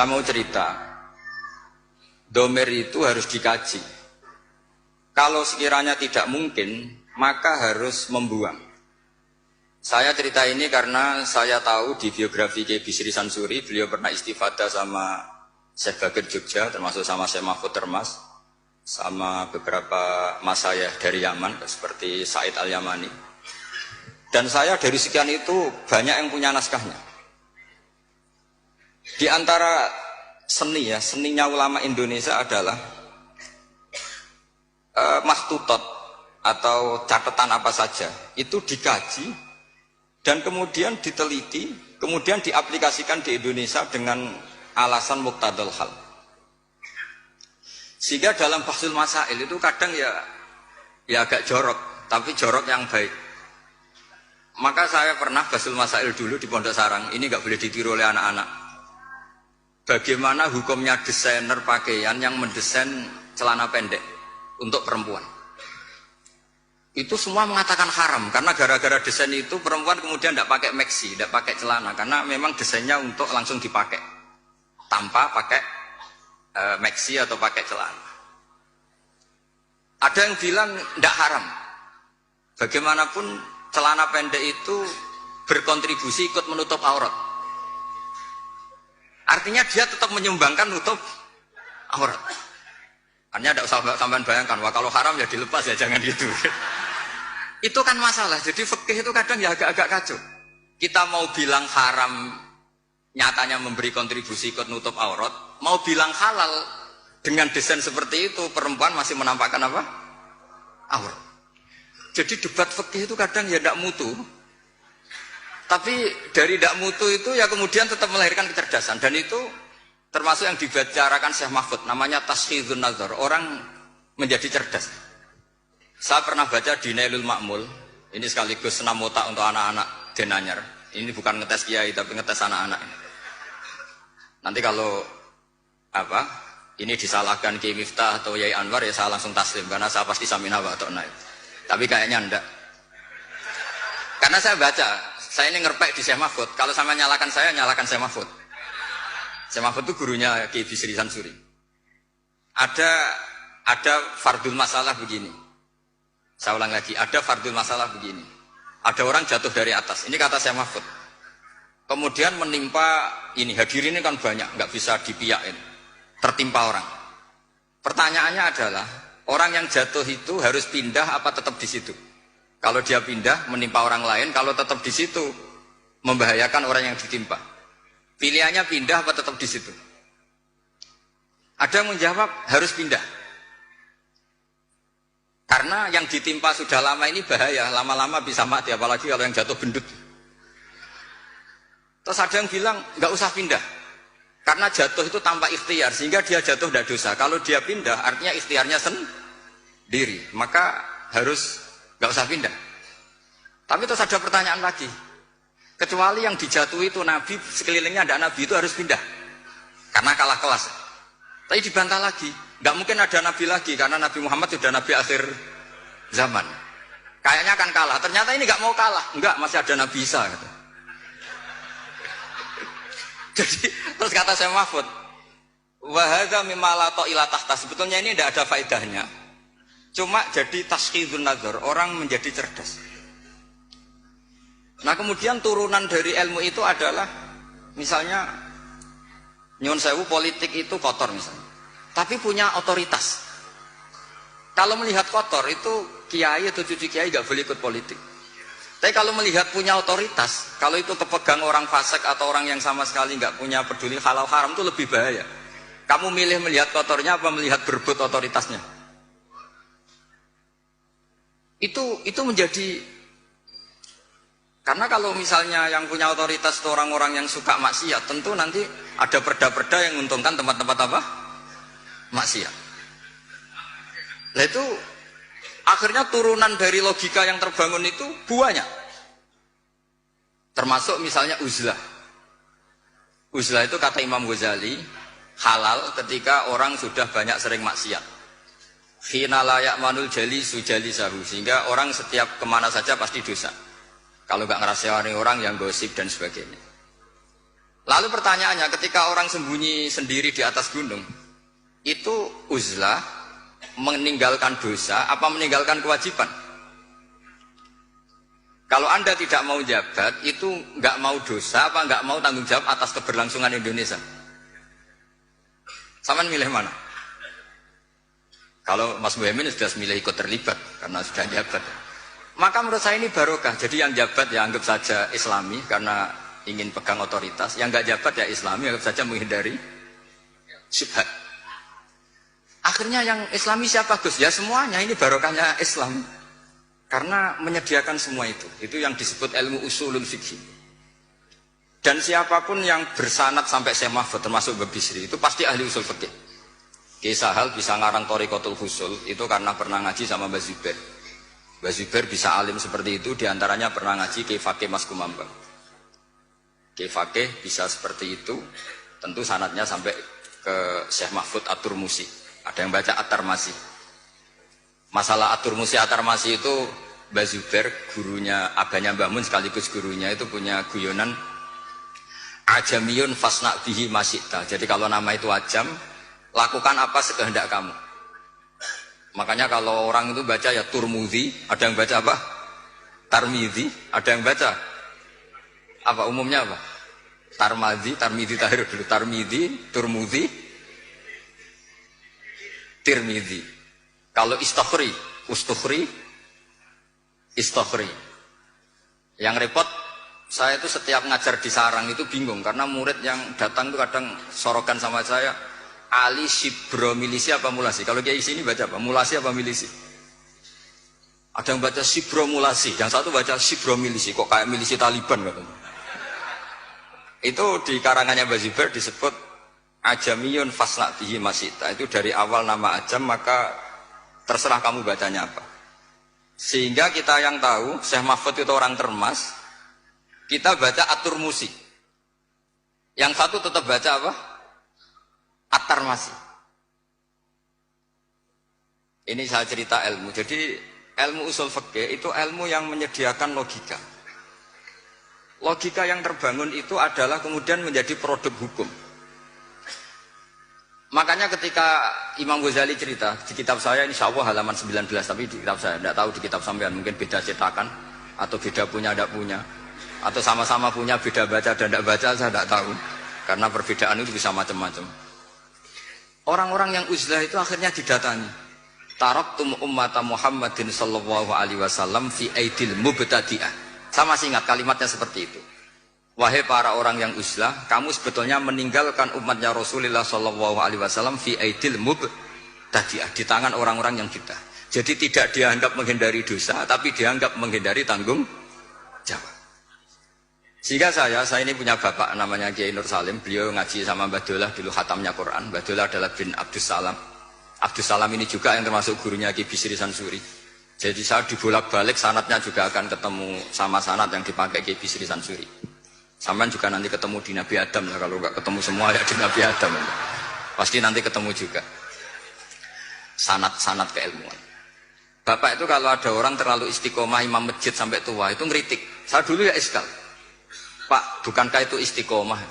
Saya mau cerita, domir itu harus dikaji. Kalau sekiranya tidak mungkin, maka harus membuang. Saya cerita ini karena saya tahu di biografi Kiai Bisri Sansuri, beliau pernah istifadah sama Syekh Bakir Jogja, termasuk sama Syekh Mahfud Termas, sama beberapa masayikh dari Yaman, seperti Said Al-Yamani. Dan saya dari sekian itu banyak yang punya naskahnya. Di antara seninya ulama Indonesia adalah makhtutot atau catatan apa saja itu dikaji dan kemudian diteliti, kemudian diaplikasikan di Indonesia dengan alasan muqtadal hal. Sehingga dalam bahsul masail itu kadang ya agak jorok, tapi jorok yang baik. Maka saya pernah bahsul masail dulu di Pondok Sarang, ini nggak boleh ditiru oleh anak-anak. Bagaimana hukumnya desainer pakaian yang mendesain celana pendek untuk perempuan? Itu semua mengatakan haram, karena gara-gara desain itu perempuan kemudian tidak pakai maxi, tidak pakai celana, karena memang desainnya untuk langsung dipakai, tanpa pakai maxi atau pakai celana. Ada yang bilang tidak haram. Bagaimanapun celana pendek itu berkontribusi ikut menutup aurat. Artinya dia tetap menyumbangkan nutup aurat. Hanya tidak usah sampean bayangkan, wah kalau haram ya dilepas ya, jangan gitu. Itu kan masalah. Jadi fikih itu kadang ya agak-agak kacau. Kita mau bilang haram nyatanya memberi kontribusi ikut nutup aurat, mau bilang halal dengan desain seperti itu perempuan masih menampakkan apa? Aurat. Jadi debat fikih itu kadang ya tidak mutu. Tapi dari tidak mutu itu ya kemudian tetap melahirkan kecerdasan. Dan itu termasuk yang dibicarakan Syekh Mahfud, namanya taskhidun nazar, orang menjadi cerdas. Saya pernah baca di Nailul Ma'mul, ini sekaligus senam otak untuk anak-anak Denanyar. Ini bukan ngetes kiai tapi ngetes anak-anak. Nanti kalau ini disalahkan Kiai Miftah atau Yai Anwar ya saya langsung taslim, karena saya pasti samin wa ta'na. Tapi kayaknya enggak. Karena saya baca, saya ini ngerpek di Syekh Mahfud. Kalau sama nyalakan saya, nyalakan Syekh Mahfud. Syekh Mahfud itu gurunya Kiai Bisri Sansuri. Ada fardul masalah begini. Saya ulang lagi, ada fardul masalah begini. Ada orang jatuh dari atas. Ini kata Syekh Mahfud. Kemudian menimpa ini, hadirin ini kan banyak, nggak bisa dipiakin. Tertimpa orang. Pertanyaannya adalah, orang yang jatuh itu harus pindah apa tetap di situ? Kalau dia pindah menimpa orang lain, kalau tetap di situ membahayakan orang yang ditimpa. Pilihannya pindah apa tetap di situ? Ada yang menjawab harus pindah. Karena yang ditimpa sudah lama ini bahaya, lama-lama bisa mati, apalagi kalau yang jatuh gendut. Terus ada yang bilang nggak usah pindah. Karena jatuh itu tanpa ikhtiar, sehingga dia jatuh tidak dosa. Kalau dia pindah, artinya ikhtiarnya sendiri, maka harus nggak usah pindah. Tapi terus ada pertanyaan lagi, kecuali yang dijatuhi itu Nabi, sekelilingnya ada Nabi itu harus pindah, karena kalah kelas. Tapi dibantah lagi, nggak mungkin ada Nabi lagi, karena Nabi Muhammad sudah Nabi akhir zaman. Kayaknya akan kalah. Ternyata ini nggak mau kalah, nggak, masih ada Nabi Isa. Gitu. Jadi terus kata Syekh Mahfud, wahada mimma ila tahta, sebetulnya ini tidak ada faedahnya. Cuma jadi taskhidun nazar, orang menjadi cerdas. Nah kemudian turunan dari ilmu itu adalah, misalnya nyun sewu politik itu kotor misalnya, tapi punya otoritas. Kalau melihat kotor itu kiai atau cucu kiai gak boleh ikut politik. Tapi kalau melihat punya otoritas, kalau itu kepegang orang fasik atau orang yang sama sekali nggak punya peduli halal haram, itu lebih bahaya. Kamu milih melihat kotornya apa melihat berebut otoritasnya? Itu menjadi, karena kalau misalnya yang punya otoritas itu orang-orang yang suka maksiat, tentu nanti ada perda-perda yang menguntungkan tempat-tempat apa? Maksiat. Nah itu akhirnya turunan dari logika yang terbangun itu buahnya. Termasuk misalnya uzlah. Uzlah itu kata Imam Ghazali halal ketika orang sudah banyak sering maksiat. Khina layak manul jali sujali sahu, sehingga orang setiap kemana saja pasti dosa. Kalau nggak ngerasani orang yang gosip dan sebagainya. Lalu pertanyaannya, ketika orang sembunyi sendiri di atas gunung, itu uzlah meninggalkan dosa apa meninggalkan kewajiban? Kalau Anda tidak mau jabat, itu nggak mau dosa apa nggak mau tanggung jawab atas keberlangsungan Indonesia? Sampean milih mana? Kalau Mas Muhammad sudah milih ikut terlibat karena sudah jabat, maka menurut saya ini barokah. Jadi yang jabat ya anggap saja Islami karena ingin pegang otoritas, yang nggak jabat ya Islami anggap saja menghindari syubhat. Akhirnya yang Islami siapa Gus? Ya semuanya, ini barokahnya Islam karena menyediakan semua itu. Itu yang disebut ilmu usulul fikih. Dan siapapun yang bersanad sampai Syekh Mahfud termasuk Mbah Bisri itu pasti ahli usul fikih. Kiai Sahal bisa ngarang Thariqatul Husul itu karena pernah ngaji sama Mbah Zubair. Mbah Zubair bisa alim seperti itu diantaranya pernah ngaji Kiai Fakih Mas Kumambang. Kiai Fakih bisa seperti itu tentu sanadnya sampai ke Syekh Mahfud At-Turmusi. Ada yang baca At-Tarmasi. Masalah At-Turmusi At-Tarmasi itu Mbah Zubair gurunya abahnya Mbah Mun sekaligus gurunya itu punya guyonan ajamiyun fasna bihi masyita. Jadi kalau nama itu ajam, lakukan apa sekehendak kamu. Makanya kalau orang itu baca ya Turmudi, ada yang baca apa? Tarmidhi, ada yang baca apa umumnya apa? Tarmadhi, Tarmidhi tahir dulu. Tarmidhi, Turmudi, Tirmidhi. Kalau Istakhri, Ustukhri, Istakhri. Yang repot, saya itu setiap ngajar di sarang itu bingung karena murid yang datang itu kadang sorokan sama saya, Ali Sibro Milisi apa Mulasi? Kalau kayak sini baca apa? Mulasi apa Milisi? Ada yang baca Sibro Mulasi, yang satu baca Sibro Milisi. Kok kayak milisi Taliban katanya? Itu di karangannya Mbah Zubair disebut Ajamiyun fasna bihi masita. Itu dari awal nama Ajam maka terserah kamu bacanya apa. Sehingga kita yang tahu Syekh Mahfud itu orang Termas, kita baca At-Turmusi. Yang satu tetap baca apa? At-Tarmasi. Ini saya cerita ilmu. Jadi ilmu usul fikih itu ilmu yang menyediakan logika. Logika yang terbangun itu adalah kemudian menjadi produk hukum. Makanya ketika Imam Ghazali cerita di kitab saya, insya Allah halaman 19, tapi di kitab saya tidak tahu di kitab sampean mungkin beda cetakan atau beda punya tidak punya atau sama-sama punya beda baca dan tidak baca, saya tidak tahu karena perbedaan itu bisa macam-macam. Orang-orang yang uzlah itu akhirnya didatangi. Taraktum ummata Muhammadin sallallahu alaihi wasallam fi aidil mubtadi'ah. Sama masih ingat kalimatnya seperti itu. Wahai para orang yang uzlah, kamu sebetulnya meninggalkan umatnya Rasulullah sallallahu alaihi wasallam fi aidil mubtadi'ah, di tangan orang-orang yang kita. Jadi tidak dianggap menghindari dosa, tapi dianggap menghindari tanggung jawab. Sehingga saya ini punya bapak namanya Kiai Nur Salim, beliau ngaji sama Mbah Dolah dulu khatamnya Quran. Mbah Dolah adalah bin Abdus Salam. Abdus Salam ini juga yang termasuk gurunya Ki Bisri Sansuri. Jadi saya dibolak-balik sanadnya juga akan ketemu sama sanad yang dipakai Ki Bisri Sansuri. Sampai juga nanti ketemu di Nabi Adam lah, kalau nggak ketemu semua ya di Nabi Adam. Pasti nanti ketemu juga. Sanad-sanad keilmuan. Bapak itu kalau ada orang terlalu istiqomah imam masjid sampai tua itu ngeritik. Saya dulu ya iskal. Pak, bukankah itu istiqomah?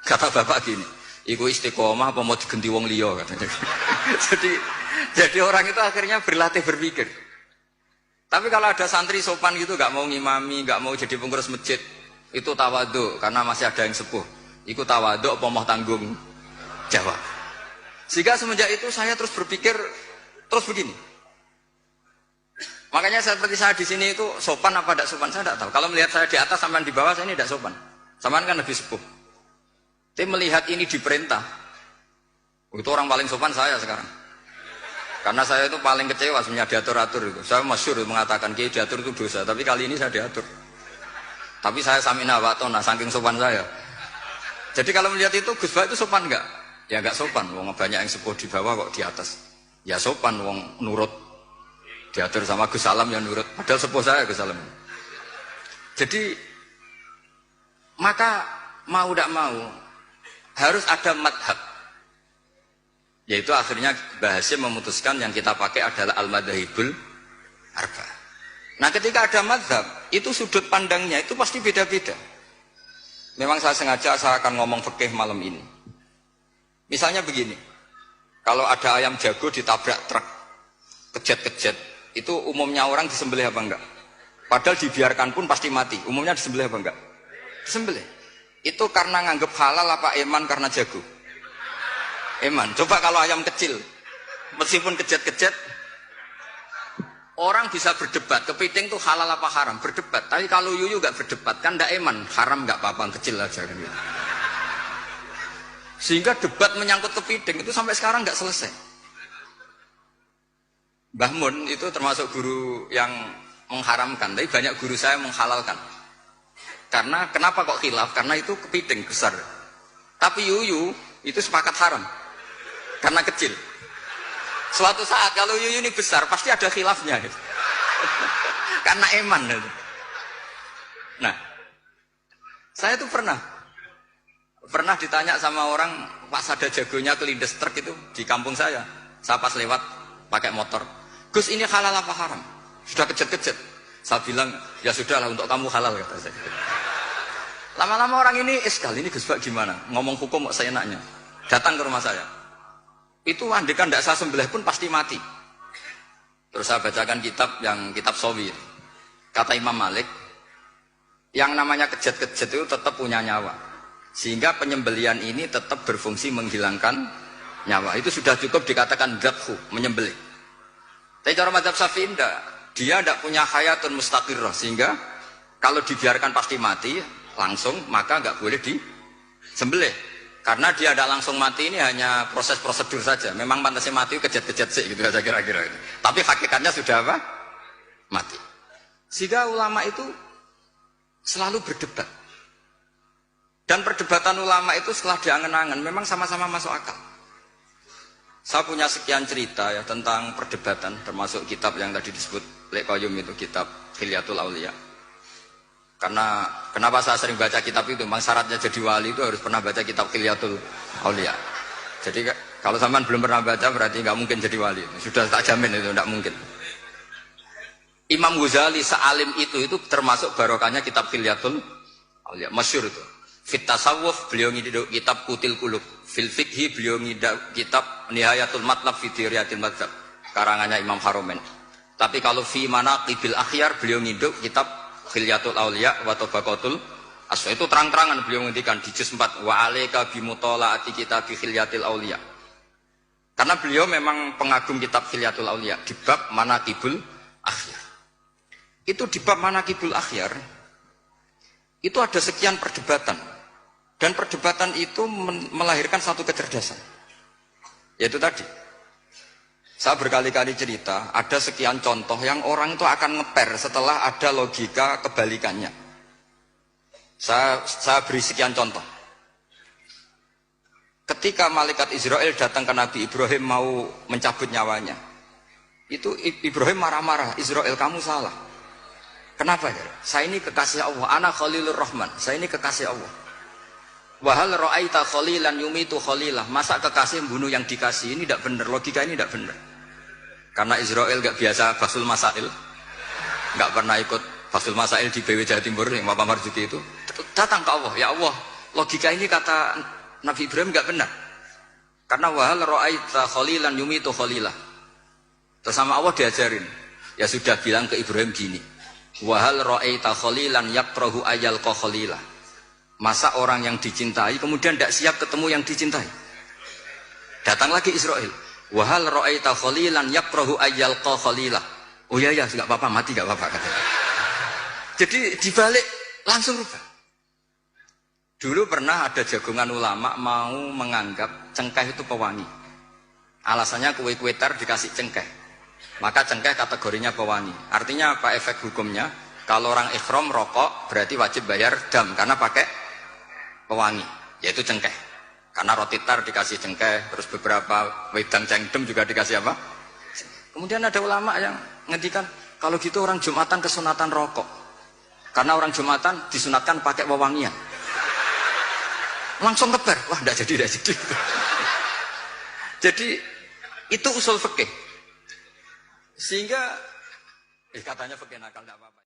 Kata bapak gini, iku istiqomah apa mau digenti wong liya katanya. jadi orang itu akhirnya berlatih berpikir. Tapi kalau ada santri sopan gitu, gak mau ngimami, gak mau jadi pengurus masjid, itu tawaduk karena masih ada yang sepuh. Iku tawaduk apa mau tanggung jawab. Sehingga semenjak itu saya terus berpikir terus begini. Makanya seperti saya di sini itu sopan apa tidak sopan saya tidak tahu. Kalau melihat saya di atas sampai di bawah saya ini tidak sopan. Sampean kan lebih sepuh. Tapi melihat ini diperintah, itu orang paling sopan saya sekarang. Karena saya itu paling kecewa sebenarnya diatur-atur itu. Saya masyhur mengatakan Kiai diatur itu dosa, tapi kali ini saya diatur. Tapi saya samina wa ta'na saking sopan saya. Jadi kalau melihat itu Gus Bah itu sopan enggak? Ya enggak sopan. Wong banyak yang sepuh di bawah kok di atas. Ya sopan wong nurut. Diatur sama Gus Salam yang nurut, padahal sepuh saya Gus Salam. Jadi maka mau tidak mau harus ada madhab, yaitu akhirnya Mbah Hasyim memutuskan yang kita pakai adalah al-madhahibul arba. Nah ketika ada madhab itu sudut pandangnya itu pasti beda-beda. Memang saya sengaja saya akan ngomong fikih malam ini. Misalnya begini, kalau ada ayam jago ditabrak truk, kejet-kejet, itu umumnya orang disembelih apa enggak? Padahal dibiarkan pun pasti mati. Umumnya disembelih apa enggak? Disembelih. Itu karena nganggep halal apa eman karena jago? Eman. Coba kalau ayam kecil, meskipun kejet-kejet, orang bisa berdebat, kepiting itu halal apa haram, berdebat. Tapi kalau yuyu nggak berdebat, kan ndak eman, haram nggak apa-apa, kecil aja kan. Sehingga debat menyangkut kepiting itu sampai sekarang nggak selesai. Mbah Mun itu termasuk guru yang mengharamkan, tapi banyak guru saya menghalalkan. Karena kenapa kok khilaf? Karena itu kepiting besar. Tapi yuyu itu sepakat haram, karena kecil. Suatu saat kalau yuyu ini besar pasti ada khilafnya gitu. Karena eman gitu. Nah, saya tuh pernah ditanya sama orang, pas ada jagonya kelindes truk itu di kampung saya pas lewat pakai motor, Gus ini halal apa haram? Sudah kejet-kejet. Saya bilang ya sudahlah, untuk kamu halal, kata saya. Lama-lama orang ini kali ini Gus Bak gimana ngomong hukum kok seenaknya, datang ke rumah saya. Itu andekan tidak saya sembelih pun pasti mati. Terus saya bacakan kitab Sawi. Kata Imam Malik, yang namanya kejet-kejet itu tetap punya nyawa. Sehingga penyembelian ini tetap berfungsi menghilangkan nyawa. Itu sudah cukup dikatakan dzabhu, menyembelih. Tapi cara mazhab Syafi'i dia tidak punya hayatun mustaqirrah, sehingga kalau dibiarkan pasti mati langsung, maka nggak boleh disembelih. Karena dia tidak langsung mati, ini hanya proses prosedur saja. Memang pantasnya mati kejet-kejet sih gitu aja kira-kira. Tapi hakikatnya sudah apa? Mati. Sehingga ulama itu selalu berdebat. Dan perdebatan ulama itu setelah diangen-angen memang sama-sama masuk akal. Saya punya sekian cerita ya tentang perdebatan, termasuk kitab yang tadi disebut Lek Qayyum itu, kitab Hilyatul Auliya. Karena kenapa saya sering baca kitab itu? Memang syaratnya jadi wali itu harus pernah baca kitab Hilyatul Auliya. Jadi kalau sampean belum pernah baca berarti nggak mungkin jadi wali. Sudah tak jamin itu nggak mungkin. Imam Ghazali sealim itu termasuk barokahnya kitab Hilyatul Auliya, masyhur itu. Fit tasawuf beliau ngiduk kitab Kutil Qulub, fil fikhi beliau ngiduk kitab Nihayatul Matlab fi Diriyatil Madzhab karangannya Imam Haromen. Tapi kalau fi manaqibil akhyar beliau ngiduk kitab Hilyatul Auliya wa Tabaqatul Aswa. Itu terang-terangan beliau menghentikan di juz 4 wa alayka bi mutalaati kitab Hilyatil Auliya. Karena beliau memang pengagum kitab Hilyatul Auliya di bab manaqibul akhyar. Itu di bab manaqibul akhyar itu ada sekian perdebatan. Dan perdebatan itu melahirkan satu kecerdasan. Yaitu tadi, saya berkali-kali cerita, ada sekian contoh yang orang itu akan ngeper setelah ada logika kebalikannya. Saya beri sekian contoh. Ketika malaikat Israel datang ke Nabi Ibrahim mau mencabut nyawanya, itu Ibrahim marah-marah, Israel kamu salah. Kenapa ya? Saya ini kekasih Allah, ana Khalilur Rahman, saya ini kekasih Allah. Wahal ra'aita khalilan yumitu khalilah. Masa kekasih membunuh yang dikasih? Ini tidak benar, logika ini tidak benar. Karena Israel gak biasa Basul Masail, gak pernah ikut Basul Masail di BW Jawa Timur yang Bapak Marzuki itu. Datang ke Allah, ya Allah, logika ini kata Nabi Ibrahim gak benar. Karena wahal ra'aita khalilan yumitu khalilah. Terus sama Allah diajarin, ya sudah bilang ke Ibrahim gini, wahal ra'aita khalilan yakrahu ayyalqa khalilah. Masa orang yang dicintai kemudian tidak siap ketemu yang dicintai? Datang lagi Israel, wahal ra'aita khalilan yakrahu ayyalqa khalilah. Oh ya ya, nggak apa-apa, mati nggak apa-apa katanya. Jadi dibalik langsung rubah. Dulu pernah ada jagongan ulama mau menganggap cengkeh itu pewangi. Alasannya kue-kue tar dikasih cengkeh, maka cengkeh kategorinya pewangi. Artinya apa efek hukumnya? Kalau orang ikhram rokok berarti wajib bayar dam karena pakai pewangi, yaitu cengkeh. Karena roti tar dikasih cengkeh, terus beberapa wedang cengdem juga dikasih apa? Kemudian ada ulama yang ngendikan, kalau gitu orang Jumatan kesunatan rokok. Karena orang Jumatan disunatkan pakai wewangian. Langsung keber, wah tidak jadi. Jadi itu usul fikih. Sehingga katanya fikih nakal tidak apa-apa.